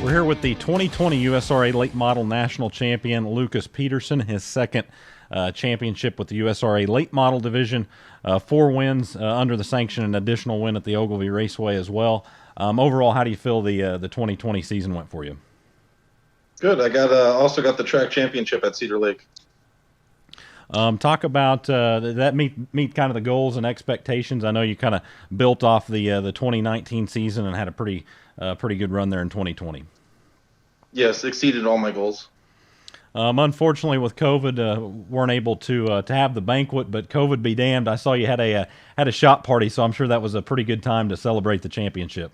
We're here with the 2020 USRA Late Model National Champion, Lucas Peterson, his second championship with the USRA Late Model Division. 4 wins under the sanction, an additional win at the Ogilvie Raceway as well. Overall, how do you feel the 2020 season went for you? Good. I got also got the track championship at Cedar Lake. Talk about that meet kind of the goals and expectations. I know you kind of built off the 2019 season and had a pretty good run there in 2020. Yes, exceeded all my goals. Unfortunately, with COVID, weren't able to have the banquet, but COVID be damned. I saw you had a shop party, so I'm sure that was a pretty good time to celebrate the championship.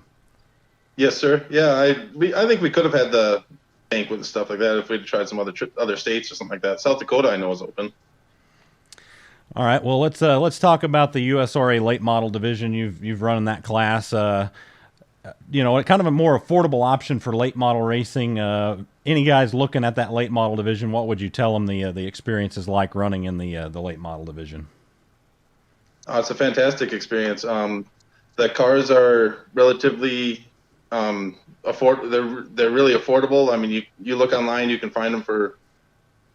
Yes, sir. Yeah, I think we could have had the banquet and stuff like that if we'd tried some other states or something like that. South Dakota, I know, is open. All right. Well, let's talk about the USRA Late Model Division. You've run in that class. Kind of a more affordable option for late model racing. Any guys looking at that late model division, what would you tell them the experience is like running in the late model division? It's a fantastic experience. The cars are relatively they're really affordable. I mean, you look online, you can find them for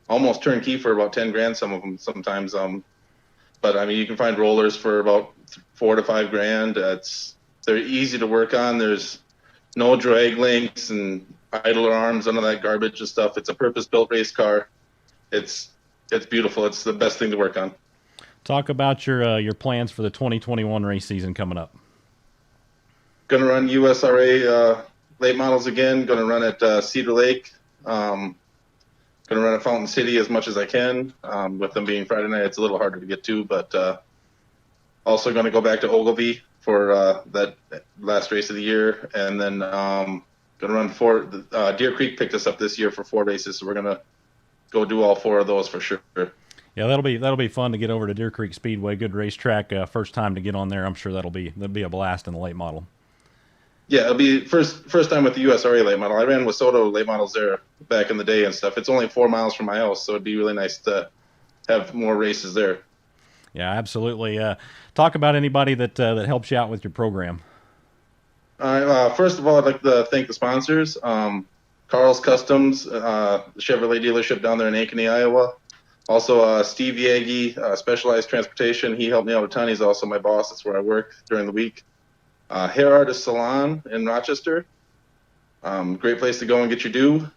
almost turnkey for about 10 grand. Some of them sometimes. But I mean, you can find rollers for about 4 to 5 grand. They're easy to work on. There's no drag links and idler arms, none of that garbage and stuff. It's a purpose-built race car. It's beautiful. It's the best thing to work on. Talk about your plans for the 2021 race season coming up. Going to run USRA late models again. Going to run at Cedar Lake. Going to run at Fountain City as much as I can. With them being Friday night, it's a little harder to get to, but also going to go back to Ogilvie for that last race of the year, and then going to run 4. Deer Creek picked us up this year for 4 races, so we're going to go do all 4 of those for sure. Yeah, that'll be fun to get over to Deer Creek Speedway. Good racetrack. First time to get on there. I'm sure that'll be a blast in the late model. Yeah, it'll be first time with the USRA late model. I ran with Soto late models there back in the day and stuff. It's only 4 miles from my house, so it'd be really nice to have more races there. Yeah, absolutely. Talk about anybody that helps you out with your program. First of all, I'd like to thank the sponsors. Carl's Customs, the Chevrolet dealership down there in Ankeny, Iowa. Also, Steve Yagi, Specialized Transportation. He helped me out a ton. He's also my boss. That's where I work during the week. Hair Artist Salon in Rochester. Great place to go and get your due.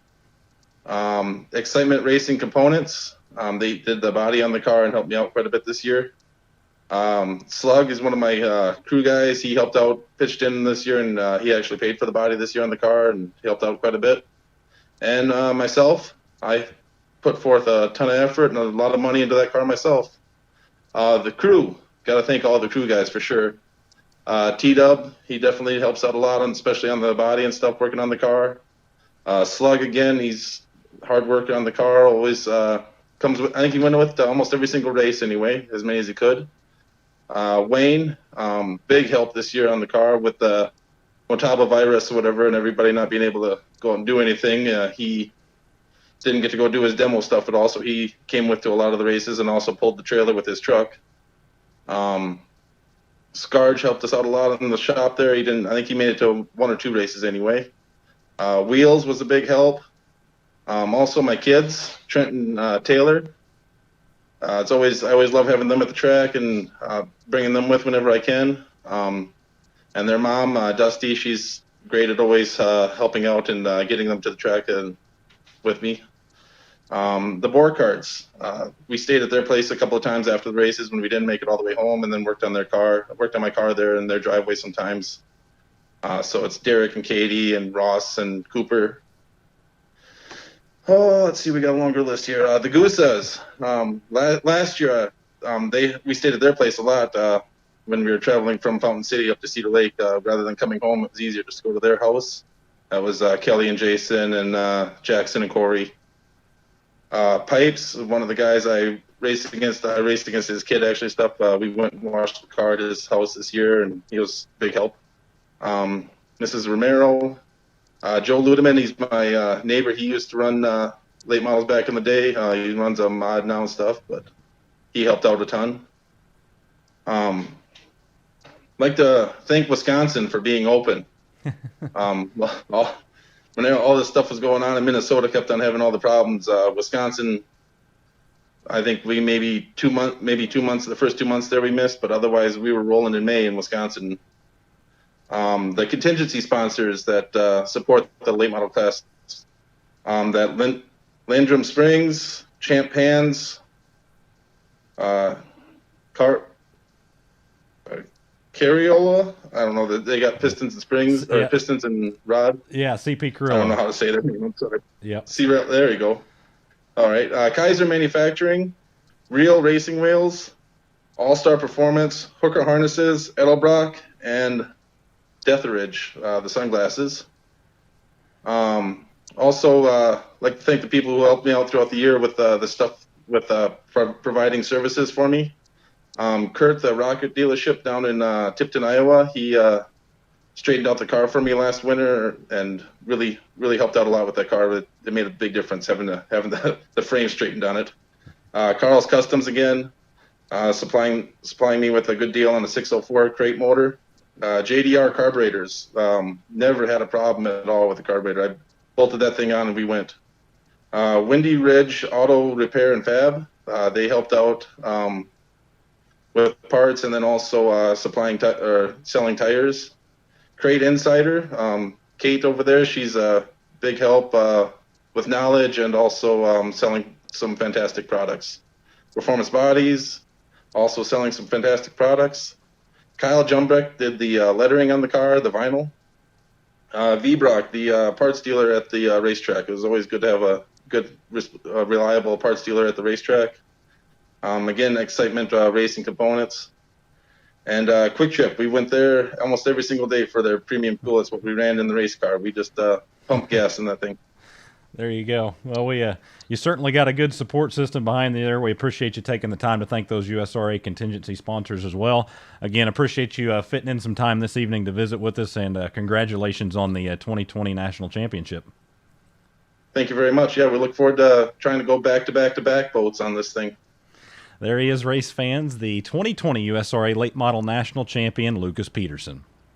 Excitement Racing Components. They did the body on the car and helped me out quite a bit this year. Slug is one of my crew guys. He helped out, pitched in this year, and he actually paid for the body this year on the car and helped out quite a bit. And myself, I put forth a ton of effort and a lot of money into that car myself. The crew, got to thank all the crew guys for sure. T-Dub, he definitely helps out a lot, especially on the body and stuff, working on the car. Slug, again, he's hard worker on the car, always comes with, I think he went with almost every single race anyway, as many as he could. Wayne, big help this year on the car with the Motaba virus or whatever, and everybody not being able to go out and do anything. He didn't get to go do his demo stuff at all, so he came with to a lot of the races and also pulled the trailer with his truck. Scarge helped us out a lot in the shop there. I think he made it to 1 or 2 races anyway. Wheels was a big help. Also my kids, Trent and Taylor. I always love having them at the track and bringing them with whenever I can. And their mom, Dusty, she's great at always helping out and getting them to the track with me. The Boar carts, we stayed at their place a couple of times after the races when we didn't make it all the way home, and then worked on their car. I worked on my car there in their driveway sometimes. So it's Derek and Katie and Ross and Cooper. Oh, let's see, we got a longer list here. The Goosas, last year, we stayed at their place a lot when we were traveling from Fountain City up to Cedar Lake. Rather than coming home, it was easier just to go to their house. That was Kelly and Jason and Jackson and Corey. Pipes, one of the guys I raced against his kid actually stuff. We went and washed the car at his house this year, and he was a big help. Mrs. Romero, Joe Ludeman, he's my neighbor. He used to run late models back in the day. He runs a mod now and stuff, but he helped out a ton. Like to thank Wisconsin for being open. when all this stuff was going on, and Minnesota kept on having all the problems. Wisconsin, I think we maybe 2 months, the first 2 months there we missed, but otherwise we were rolling in May in Wisconsin. The contingency sponsors that support the late model class, that Landrum Springs, Champ Pans, Carriola. I don't know that they got pistons and springs, or pistons and rod. Yeah, CP Cariola. I don't know how to say that name. I'm sorry. Yeah. There you go. All right. Kaiser Manufacturing, Real Racing Wheels, All Star Performance, Hooker Harnesses, Edelbrock, and Deatheridge, the sunglasses. Also, like to thank the people who helped me out throughout the year with the stuff with providing services for me. Kurt, the Rocket dealership down in Tipton, Iowa, he straightened out the car for me last winter and really helped out a lot with that car. It made a big difference having the frame straightened on it. Carl's Customs again, supplying me with a good deal on a 604 crate motor. JDR carburetors, never had a problem at all with the carburetor. I bolted that thing on and we went. Windy Ridge Auto Repair and Fab, they helped out with parts and then also selling tires. Crate Insider, Kate over there, she's a big help with knowledge and also selling some fantastic products. Performance Bodies, also selling some fantastic products. Kyle Jumbeck did the lettering on the car, the vinyl. V-Brock, the parts dealer at the racetrack. It was always good to have a good, reliable parts dealer at the racetrack. Again, Excitement Racing Components. And Quick Trip, we went there almost every single day for their premium fuel. That's what we ran in the race car. We just pumped gas in that thing. There you go. Well, you certainly got a good support system behind you there. We appreciate you taking the time to thank those USRA contingency sponsors as well. Again, appreciate you fitting in some time this evening to visit with us, and congratulations on the 2020 National Championship. Thank you very much. Yeah, we look forward to trying to go back-to-back boats on this thing. There he is, race fans, the 2020 USRA Late Model National Champion, Lucas Peterson.